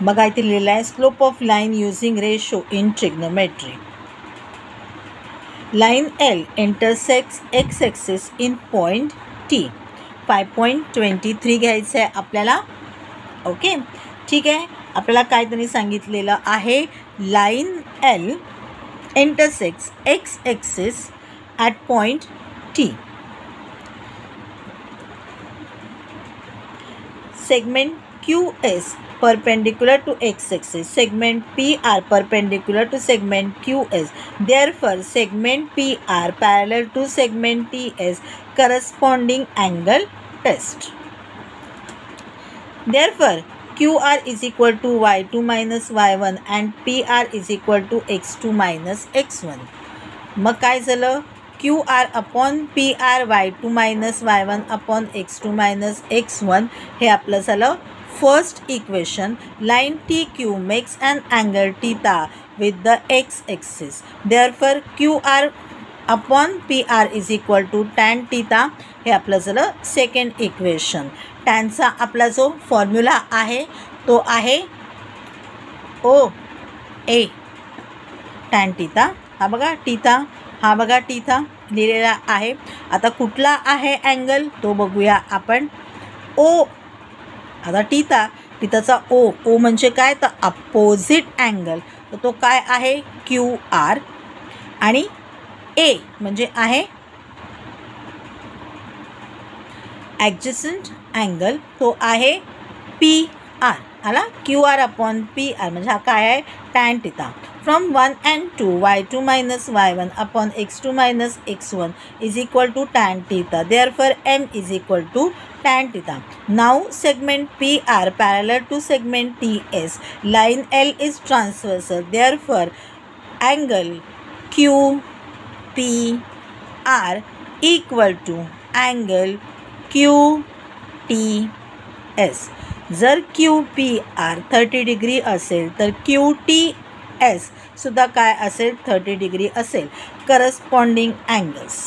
बघा इथे लिहिलेलं आहे slope of line using ratio in trigonometry. Line L intersects x axis in point T. 5.23 घ्यायचं आहे आपल्याला. ओके, ठीक आहे. आपल्याला काय त्यांनी सांगितलेलं आहे, line L intersects x axis at point T. segment QS perpendicular to x-axis, segment PR perpendicular to segment QS. Therefore, segment PR parallel to segment TS, corresponding angle test. Therefore, QR is equal to y2 minus y1 and PR is equal to x2 minus x1. मग काय झालं, QR upon PR y2 minus y1 upon x2 minus x1 हे आपलं झालं first equation. Line TQ makes an angle theta with the x axis. Therefore QR upon PR is equal to tan theta हे आपलं झालं second equation. टॅनचा आपला जो formula आहे तो आहे OA टॅन थीटा. हा बघा थीटा, हा बघा थीटा लिहिलेला आहे. आता कुठला आहे अँगल तो बघूया आपण. ओ, आता थीटाचा ओ म्हणजे काय तर अपोजिट अँगल, तर तो काय आहे QR. आणि ए म्हणजे आहे ॲडजसंट अँगल, तो आहे PR. आला QR अपॉन PR म्हणजे हा काय आहे tan theta. From 1 and 2, y2 minus y1 upon x2 minus x1 is equal to tan theta. Therefore, m is equal to tan theta. Now, segment PR parallel to segment TS. Line L is transversal. Therefore, angle QPR equal to angle QTS. जर QPR 30 degree असेल तर QTS सुद्धा काय असेल 30 degree असेल. Corresponding angles.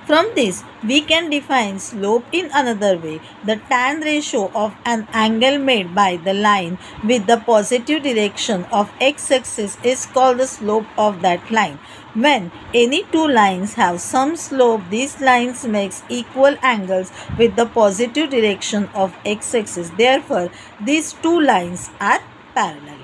From this, we can define slope in another way. The tan ratio of an angle made by the line with the positive direction of x-axis is called the slope of that line. When any two lines have some slope, these lines makes equal angles with the positive direction of x-axis. Therefore, these two lines are parallel.